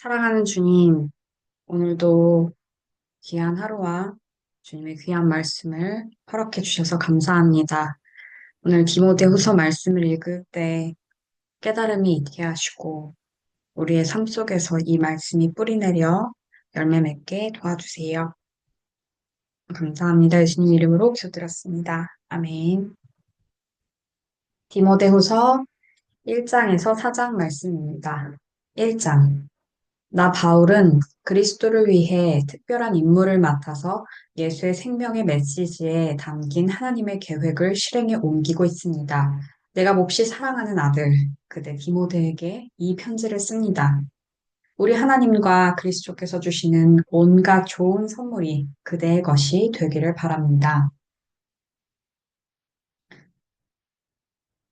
사랑하는 주님, 오늘도 귀한 하루와 주님의 귀한 말씀을 허락해 주셔서 감사합니다. 오늘 디모데후서 말씀을 읽을 때 깨달음이 있게 하시고 우리의 삶 속에서 이 말씀이 뿌리내려 열매 맺게 도와주세요. 감사합니다. 예수님 이름으로 기도드렸습니다. 아멘. 디모데후서 1장에서 4장 말씀입니다. 1장. 나 바울은 그리스도를 위해 특별한 임무를 맡아서 예수의 생명의 메시지에 담긴 하나님의 계획을 실행에 옮기고 있습니다. 내가 몹시 사랑하는 아들, 그대 디모데에게 이 편지를 씁니다. 우리 하나님과 그리스도께서 주시는 온갖 좋은 선물이 그대의 것이 되기를 바랍니다.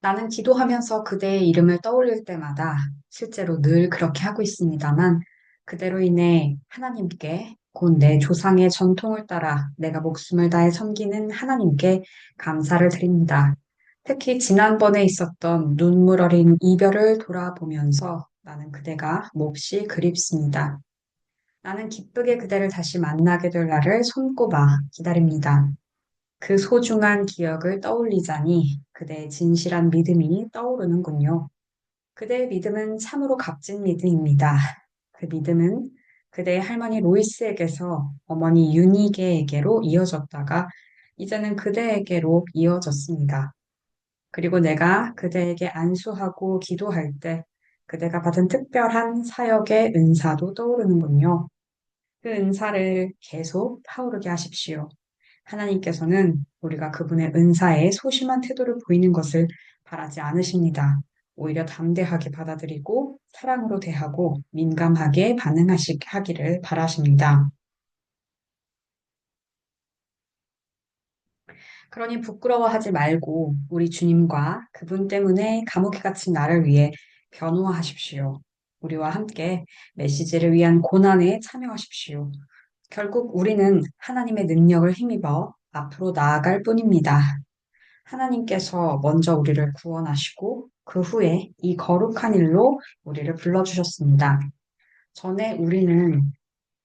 나는 기도하면서 그대의 이름을 떠올릴 때마다 실제로 늘 그렇게 하고 있습니다만 그대로 인해 하나님께 곧 내 조상의 전통을 따라 내가 목숨을 다해 섬기는 하나님께 감사를 드립니다. 특히 지난번에 있었던 눈물 어린 이별을 돌아보면서 나는 그대가 몹시 그립습니다. 나는 기쁘게 그대를 다시 만나게 될 날을 손꼽아 기다립니다. 그 소중한 기억을 떠올리자니 그대의 진실한 믿음이 떠오르는군요. 그대의 믿음은 참으로 값진 믿음입니다. 그 믿음은 그대의 할머니 로이스에게서 어머니 유니게에게로 이어졌다가 이제는 그대에게로 이어졌습니다. 그리고 내가 그대에게 안수하고 기도할 때 그대가 받은 특별한 사역의 은사도 떠오르는군요. 그 은사를 계속 타오르게 하십시오. 하나님께서는 우리가 그분의 은사에 소심한 태도를 보이는 것을 바라지 않으십니다. 오히려 담대하게 받아들이고 사랑으로 대하고 민감하게 반응하기를 바라십니다. 그러니 부끄러워하지 말고 우리 주님과 그분 때문에 감옥에 갇힌 나를 위해 변호하십시오. 우리와 함께 메시지를 위한 고난에 참여하십시오. 결국 우리는 하나님의 능력을 힘입어 앞으로 나아갈 뿐입니다. 하나님께서 먼저 우리를 구원하시고 그 후에 이 거룩한 일로 우리를 불러주셨습니다. 전에 우리는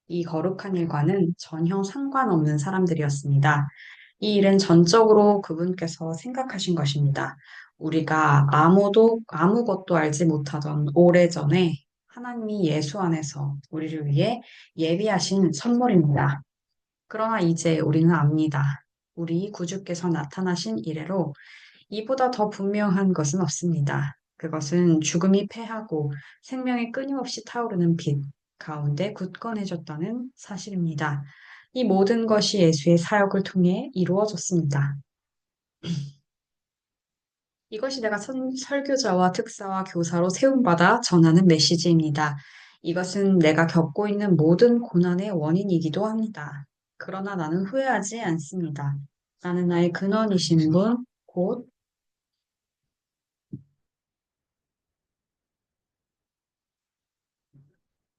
이 거룩한 일과는 전혀 상관없는 사람들이었습니다. 이 일은 전적으로 그분께서 생각하신 것입니다. 우리가 아무것도 알지 못하던 오래전에 하나님이 예수 안에서 우리를 위해 예비하신 선물입니다. 그러나 이제 우리는 압니다. 우리 구주께서 나타나신 이래로 이보다 더 분명한 것은 없습니다. 그것은 죽음이 패하고 생명이 끊임없이 타오르는 빛 가운데 굳건해졌다는 사실입니다. 이 모든 것이 예수의 사역을 통해 이루어졌습니다. 이것이 내가 설교자와 특사와 교사로 세움받아 전하는 메시지입니다. 이것은 내가 겪고 있는 모든 고난의 원인이기도 합니다. 그러나 나는 후회하지 않습니다. 나는 나의 근원이신 분, 곧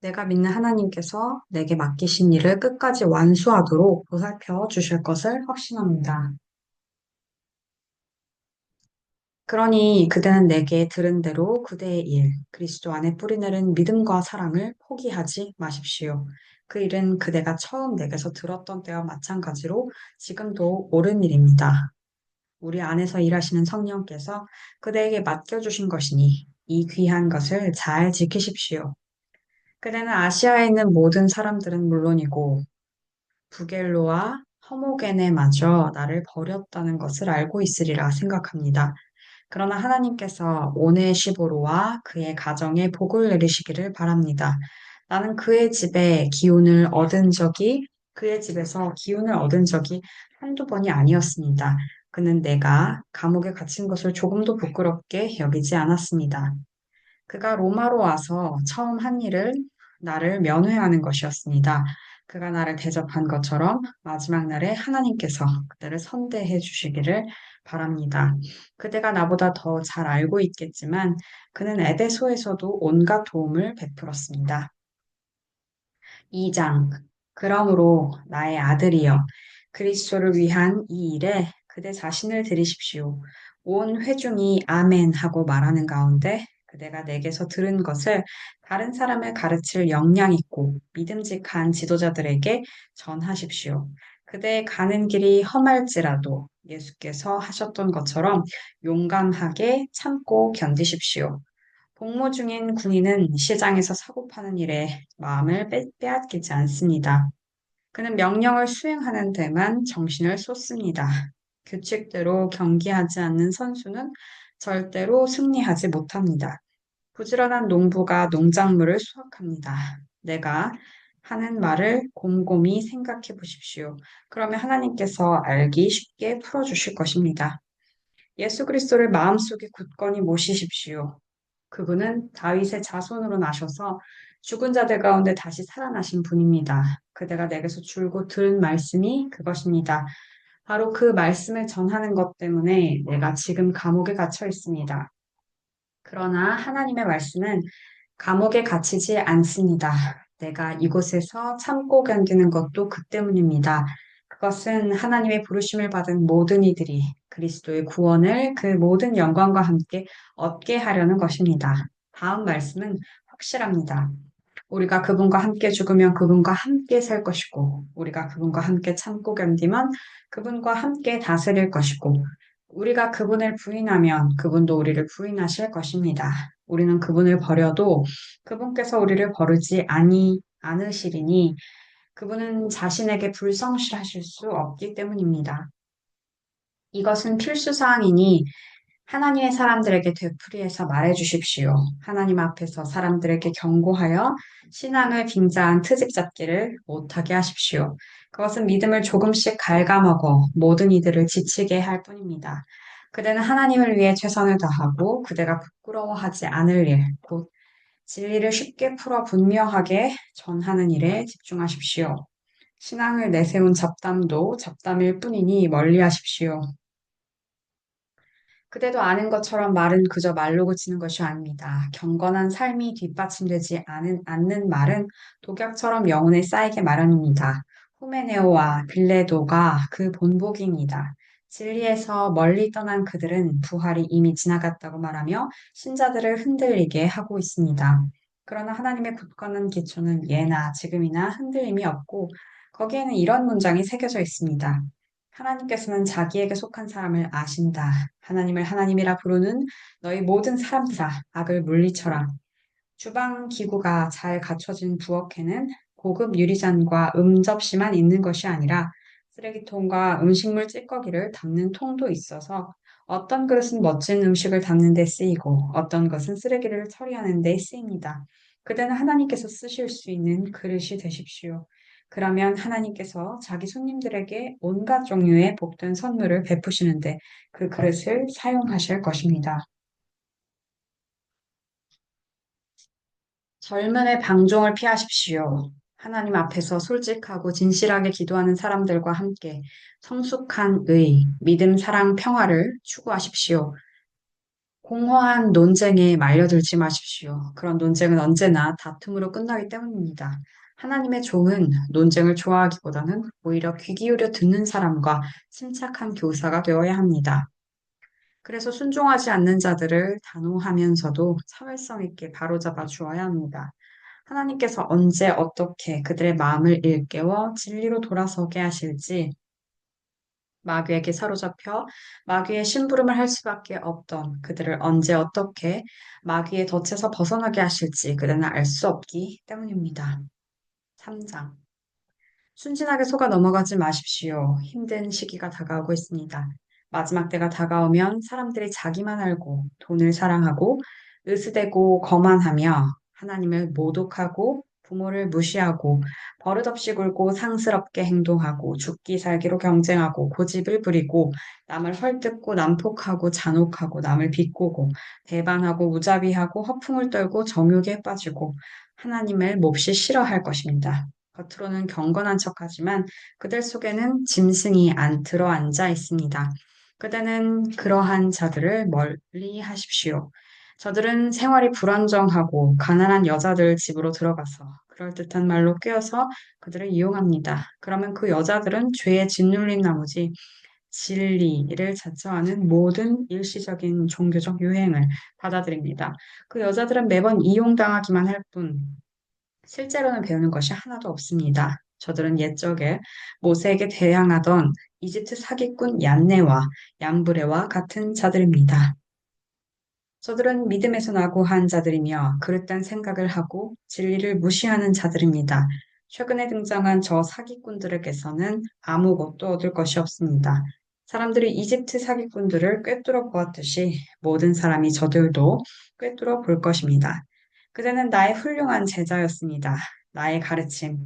내가 믿는 하나님께서 내게 맡기신 일을 끝까지 완수하도록 보살펴 주실 것을 확신합니다. 그러니 그대는 내게 들은 대로 그대의 일, 그리스도 안에 뿌리내린 믿음과 사랑을 포기하지 마십시오. 그 일은 그대가 처음 내게서 들었던 때와 마찬가지로 지금도 옳은 일입니다. 우리 안에서 일하시는 성령께서 그대에게 맡겨주신 것이니 이 귀한 것을 잘 지키십시오. 그대는 아시아에 있는 모든 사람들은 물론이고 부겔로와 허모게네마저 나를 버렸다는 것을 알고 있으리라 생각합니다. 그러나 하나님께서 오네시보로와 그의 가정에 복을 내리시기를 바랍니다. 나는 그의 집에서 기운을 얻은 적이 한두 번이 아니었습니다. 그는 내가 감옥에 갇힌 것을 조금도 부끄럽게 여기지 않았습니다. 그가 로마로 와서 처음 한 일은 나를 면회하는 것이었습니다. 그가 나를 대접한 것처럼 마지막 날에 하나님께서 그들을 선대해 주시기를 바랍니다. 그대가 나보다 더 잘 알고 있겠지만 그는 에베소에서도 온갖 도움을 베풀었습니다. 2장. 그러므로 나의 아들이여 그리스도를 위한 이 일에 그대 자신을 들이십시오. 온 회중이 아멘 하고 말하는 가운데 그대가 내게서 들은 것을 다른 사람을 가르칠 역량 있고 믿음직한 지도자들에게 전하십시오. 그대의 가는 길이 험할지라도 예수께서 하셨던 것처럼 용감하게 참고 견디십시오. 복무 중인 군인은 시장에서 사고 파는 일에 마음을 빼앗기지 않습니다. 그는 명령을 수행하는 데만 정신을 쏟습니다. 규칙대로 경기하지 않는 선수는 절대로 승리하지 못합니다. 부지런한 농부가 농작물을 수확합니다. 내가 하는 말을 곰곰이 생각해 보십시오. 그러면 하나님께서 알기 쉽게 풀어주실 것입니다. 예수 그리스도를 마음속에 굳건히 모시십시오. 그분은 다윗의 자손으로 나셔서 죽은 자들 가운데 다시 살아나신 분입니다. 그대가 내게서 줄곧 들은 말씀이 그것입니다. 바로 그 말씀을 전하는 것 때문에 내가 지금 감옥에 갇혀 있습니다. 그러나 하나님의 말씀은 감옥에 갇히지 않습니다. 내가 이곳에서 참고 견디는 것도 그 때문입니다. 그것은 하나님의 부르심을 받은 모든 이들이 그리스도의 구원을 그 모든 영광과 함께 얻게 하려는 것입니다. 다음 말씀은 확실합니다. 우리가 그분과 함께 죽으면 그분과 함께 살 것이고, 우리가 그분과 함께 참고 견디면 그분과 함께 다스릴 것이고, 우리가 그분을 부인하면 그분도 우리를 부인하실 것입니다. 우리는 그분을 버려도 그분께서 우리를 버리지 않으시리니 그분은 자신에게 불성실하실 수 없기 때문입니다. 이것은 필수 사항이니 하나님의 사람들에게 되풀이해서 말해 주십시오. 하나님 앞에서 사람들에게 경고하여 신앙을 빙자한 트집 잡기를 못하게 하십시오. 그것은 믿음을 조금씩 갉아먹어 모든 이들을 지치게 할 뿐입니다. 그대는 하나님을 위해 최선을 다하고 그대가 부끄러워하지 않을 일, 곧 진리를 쉽게 풀어 분명하게 전하는 일에 집중하십시오. 신앙을 내세운 잡담도 잡담일 뿐이니 멀리 하십시오. 그대도 아는 것처럼 말은 그저 말로 그치는 것이 아닙니다. 경건한 삶이 뒷받침되지 않는 말은 독약처럼 영혼에 쌓이게 마련입니다. 후메네오와 빌레도가 그 본보기입니다. 진리에서 멀리 떠난 그들은 부활이 이미 지나갔다고 말하며 신자들을 흔들리게 하고 있습니다. 그러나 하나님의 굳건한 기초는 예나 지금이나 흔들림이 없고 거기에는 이런 문장이 새겨져 있습니다. 하나님께서는 자기에게 속한 사람을 아신다. 하나님을 하나님이라 부르는 너희 모든 사람들아, 악을 물리쳐라. 주방 기구가 잘 갖춰진 부엌에는 고급 유리잔과 접시만 있는 것이 아니라 쓰레기통과 음식물 찌꺼기를 담는 통도 있어서 어떤 그릇은 멋진 음식을 담는 데 쓰이고 어떤 것은 쓰레기를 처리하는 데 쓰입니다. 그대는 하나님께서 쓰실 수 있는 그릇이 되십시오. 그러면 하나님께서 자기 손님들에게 온갖 종류의 복된 선물을 베푸시는데 그 그릇을 사용하실 것입니다. 젊음의 방종을 피하십시오. 하나님 앞에서 솔직하고 진실하게 기도하는 사람들과 함께 성숙한 의, 믿음, 사랑, 평화를 추구하십시오. 공허한 논쟁에 말려들지 마십시오. 그런 논쟁은 언제나 다툼으로 끝나기 때문입니다. 하나님의 종은 논쟁을 좋아하기보다는 오히려 귀 기울여 듣는 사람과 침착한 교사가 되어야 합니다. 그래서 순종하지 않는 자들을 단호하면서도 사회성 있게 바로잡아 주어야 합니다. 하나님께서 언제 어떻게 그들의 마음을 일깨워 진리로 돌아서게 하실지 마귀에게 사로잡혀 마귀의 심부름을 할 수밖에 없던 그들을 언제 어떻게 마귀의 덫에서 벗어나게 하실지 그들은 알 수 없기 때문입니다. 3장. 순진하게 속아 넘어가지 마십시오. 힘든 시기가 다가오고 있습니다. 마지막 때가 다가오면 사람들이 자기만 알고 돈을 사랑하고 으스대고 거만하며 하나님을 모독하고 부모를 무시하고 버릇없이 굴고 상스럽게 행동하고 죽기 살기로 경쟁하고 고집을 부리고 남을 헐뜯고 난폭하고 잔혹하고 남을 비꼬고 배반하고 무자비하고 허풍을 떨고 정욕에 빠지고 하나님을 몹시 싫어할 것입니다. 겉으로는 경건한 척하지만 그들 속에는 짐승이 안 들어앉아 있습니다. 그대는 그러한 자들을 멀리 하십시오. 저들은 생활이 불안정하고 가난한 여자들 집으로 들어가서 그럴듯한 말로 꿰어서 그들을 이용합니다. 그러면 그 여자들은 죄에 짓눌린 나머지 진리를 자처하는 모든 일시적인 종교적 유행을 받아들입니다. 그 여자들은 매번 이용당하기만 할 뿐, 실제로는 배우는 것이 하나도 없습니다. 저들은 옛적에 모세에게 대항하던 이집트 사기꾼 얀네와 얌브레와 같은 자들입니다. 저들은 믿음에서 나고한 자들이며 그릇된 생각을 하고 진리를 무시하는 자들입니다. 최근에 등장한 저 사기꾼들에게서는 아무것도 얻을 것이 없습니다. 사람들이 이집트 사기꾼들을 꿰뚫어 보았듯이 모든 사람이 저들도 꿰뚫어 볼 것입니다. 그대는 나의 훌륭한 제자였습니다. 나의 가르침,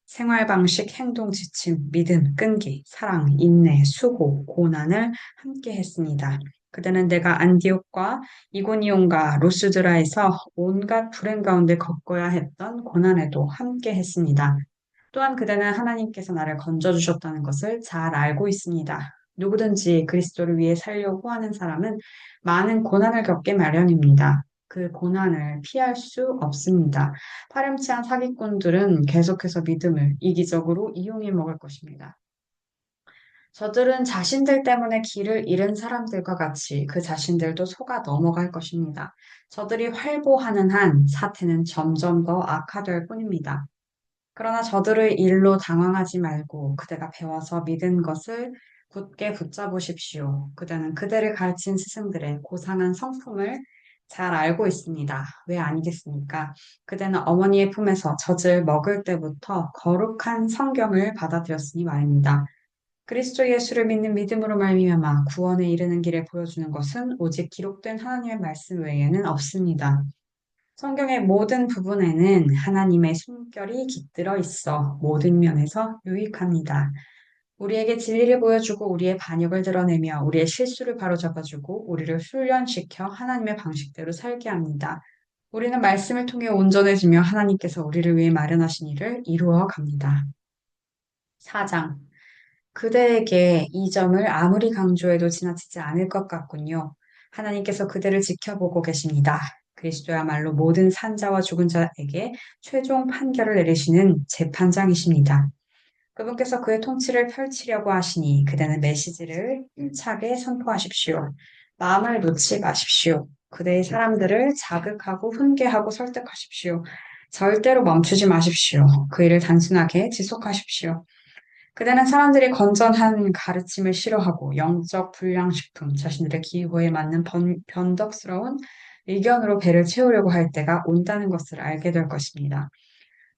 생활 방식, 행동 지침, 믿음, 끈기, 사랑, 인내, 수고, 고난을 함께 했습니다. 그대는 내가 안디옥과 이고니온과 루스드라에서 온갖 불행 가운데 겪어야 했던 고난에도 함께 했습니다. 또한 그대는 하나님께서 나를 건져주셨다는 것을 잘 알고 있습니다. 누구든지 그리스도를 위해 살려고 하는 사람은 많은 고난을 겪게 마련입니다. 그 고난을 피할 수 없습니다. 파렴치한 사기꾼들은 계속해서 믿음을 이기적으로 이용해 먹을 것입니다. 저들은 자신들 때문에 길을 잃은 사람들과 같이 그 자신들도 속아 넘어갈 것입니다. 저들이 활보하는 한 사태는 점점 더 악화될 뿐입니다. 그러나 저들의 일로 당황하지 말고 그대가 배워서 믿은 것을 굳게 붙잡으십시오. 그대는 그대를 가르친 스승들의 고상한 성품을 잘 알고 있습니다. 왜 아니겠습니까? 그대는 어머니의 품에서 젖을 먹을 때부터 거룩한 성경을 받아들였으니 말입니다. 그리스도 예수를 믿는 믿음으로 말미암아 구원에 이르는 길을 보여주는 것은 오직 기록된 하나님의 말씀 외에는 없습니다. 성경의 모든 부분에는 하나님의 숨결이 깃들어 있어 모든 면에서 유익합니다. 우리에게 진리를 보여주고 우리의 반역을 드러내며 우리의 실수를 바로잡아주고 우리를 훈련시켜 하나님의 방식대로 살게 합니다. 우리는 말씀을 통해 온전해지며 하나님께서 우리를 위해 마련하신 일을 이루어 갑니다. 4장. 그대에게 이 점을 아무리 강조해도 지나치지 않을 것 같군요. 하나님께서 그대를 지켜보고 계십니다. 그리스도야말로 모든 산자와 죽은 자에게 최종 판결을 내리시는 재판장이십니다. 그분께서 그의 통치를 펼치려고 하시니 그대는 메시지를 힘차게 선포하십시오. 마음을 놓지 마십시오. 그대의 사람들을 자극하고 훈계하고 설득하십시오. 절대로 멈추지 마십시오. 그 일을 단순하게 지속하십시오. 그대는 사람들이 건전한 가르침을 싫어하고 영적 불량식품, 자신들의 기호에 맞는 변덕스러운 의견으로 배를 채우려고 할 때가 온다는 것을 알게 될 것입니다.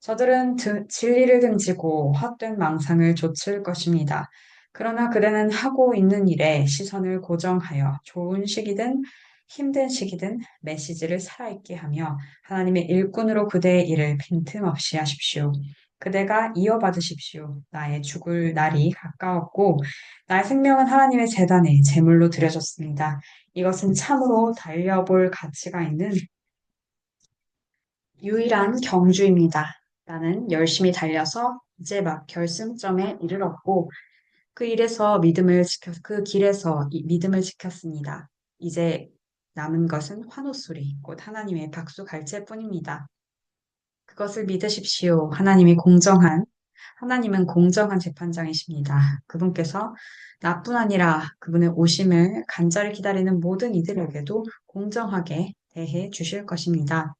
저들은 진리를 등지고 헛된 망상을 좇을 것입니다. 그러나 그대는 하고 있는 일에 시선을 고정하여 좋은 시기든 힘든 시기든 메시지를 살아있게 하며 하나님의 일꾼으로 그대의 일을 빈틈없이 하십시오. 그대가 이어받으십시오. 나의 죽을 날이 가까웠고 나의 생명은 하나님의 제단에 제물로 드려졌습니다. 이것은 참으로 달려볼 가치가 있는 유일한 경주입니다. 나는 열심히 달려서 이제 막 결승점에 이르렀고 그 길에서 믿음을 지켰습니다. 이제 남은 것은 환호 소리, 곧 하나님의 박수 갈채뿐입니다. 그것을 믿으십시오. 하나님은 공정한 재판장이십니다. 그분께서 나뿐 아니라 그분의 오심을 간절히 기다리는 모든 이들에게도 공정하게 대해 주실 것입니다.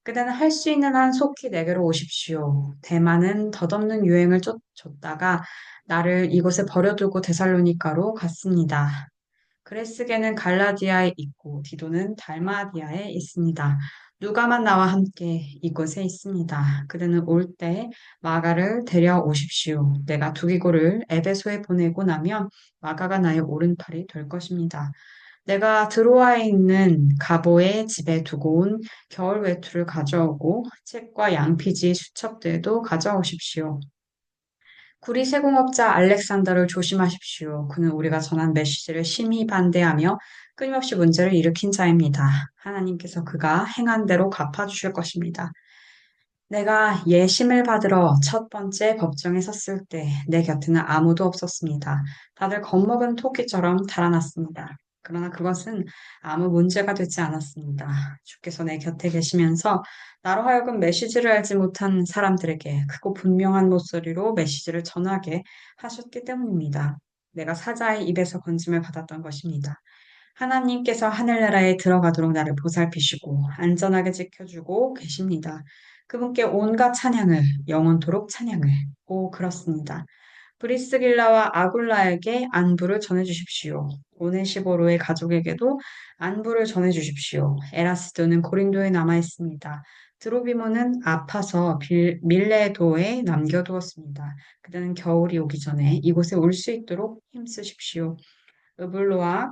그대는 할 수 있는 한 속히 내게로 오십시오. 대만은 덧없는 유행을 쫓다가 나를 이곳에 버려두고 데살로니가로 갔습니다. 그레스게는 갈라디아에 있고 디도는 달마디아에 있습니다. 누가만 나와 함께 이곳에 있습니다. 그대는 올 때 마가를 데려오십시오. 내가 두기고를 에베소에 보내고 나면 마가가 나의 오른팔이 될 것입니다. 내가 드로아에 있는 가보의 집에 두고 온 겨울 외투를 가져오고 책과 양피지 수첩들도 가져오십시오. 구리 세공업자 알렉산더를 조심하십시오. 그는 우리가 전한 메시지를 심히 반대하며 끊임없이 문제를 일으킨 자입니다. 하나님께서 그가 행한 대로 갚아주실 것입니다. 내가 예심을 받으러 첫 번째 법정에 섰을 때 내 곁에는 아무도 없었습니다. 다들 겁먹은 토끼처럼 달아났습니다. 그러나 그것은 아무 문제가 되지 않았습니다. 주께서 내 곁에 계시면서 나로 하여금 메시지를 알지 못한 사람들에게 크고 분명한 목소리로 메시지를 전하게 하셨기 때문입니다. 내가 사자의 입에서 건짐을 받았던 것입니다. 하나님께서 하늘나라에 들어가도록 나를 보살피시고 안전하게 지켜주고 계십니다. 그분께 온갖 찬양을, 영원토록 찬양을. 오, 그렇습니다. 브리스길라와 아굴라에게 안부를 전해주십시오. 오네시보로의 가족에게도 안부를 전해주십시오. 에라스도는 고린도에 남아 있습니다. 드로비모는 아파서 밀레도에 남겨두었습니다. 그대는 겨울이 오기 전에 이곳에 올 수 있도록 힘쓰십시오. 으블로와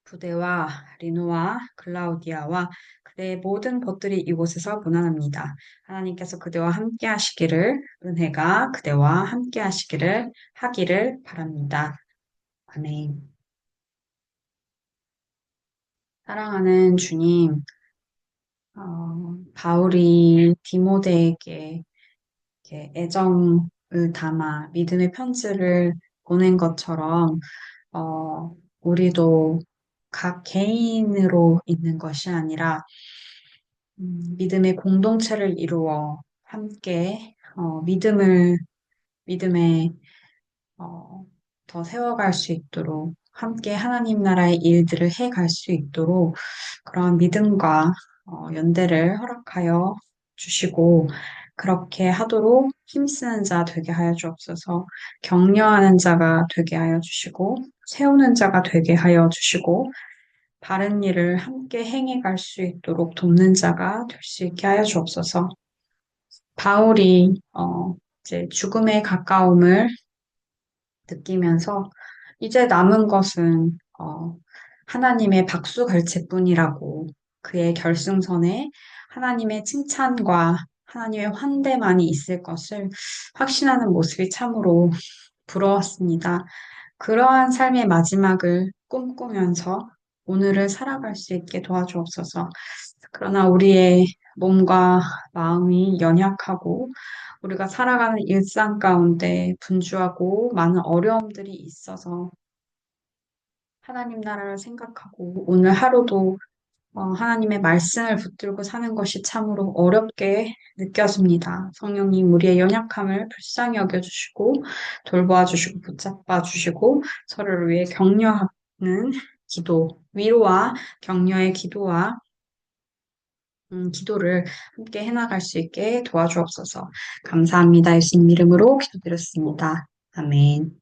부대와 리노와 클라우디아와 그대의 모든 벗들이 이곳에서 무난합니다. 하나님께서 그대와 함께 하시기를, 은혜가 그대와 함께 하기를 바랍니다. 아멘. 사랑하는 주님, 바울이 디모데에게 이렇게 애정을 담아 믿음의 편지를 보낸 것처럼, 우리도 각 개인으로 있는 것이 아니라 믿음의 공동체를 이루어 함께 믿음에 어, 더 세워갈 수 있도록 함께 하나님 나라의 일들을 해갈 수 있도록 그러한 믿음과 연대를 허락하여 주시고 그렇게 하도록 힘쓰는 자 되게 하여 주옵소서. 격려하는 자가 되게 하여 주시고 세우는 자가 되게 하여 주시고 바른 일을 함께 행해 갈 수 있도록 돕는 자가 될 수 있게 하여 주옵소서. 바울이 이제 죽음에 가까움을 느끼면서 이제 남은 것은 하나님의 박수갈채뿐이라고 그의 결승선에 하나님의 칭찬과 하나님의 환대만이 있을 것을 확신하는 모습이 참으로 부러웠습니다. 그러한 삶의 마지막을 꿈꾸면서 오늘을 살아갈 수 있게 도와주옵소서. 그러나 우리의 몸과 마음이 연약하고 우리가 살아가는 일상 가운데 분주하고 많은 어려움들이 있어서 하나님 나라를 생각하고 오늘 하루도 하나님의 말씀을 붙들고 사는 것이 참으로 어렵게 느껴집니다. 성령님, 우리의 연약함을 불쌍히 여겨주시고, 돌보아 주시고, 붙잡아 주시고, 서로를 위해 격려하는 기도, 위로와 격려의 기도를 함께 해나갈 수 있게 도와주옵소서. 감사합니다. 예수님 이름으로 기도드렸습니다. 아멘.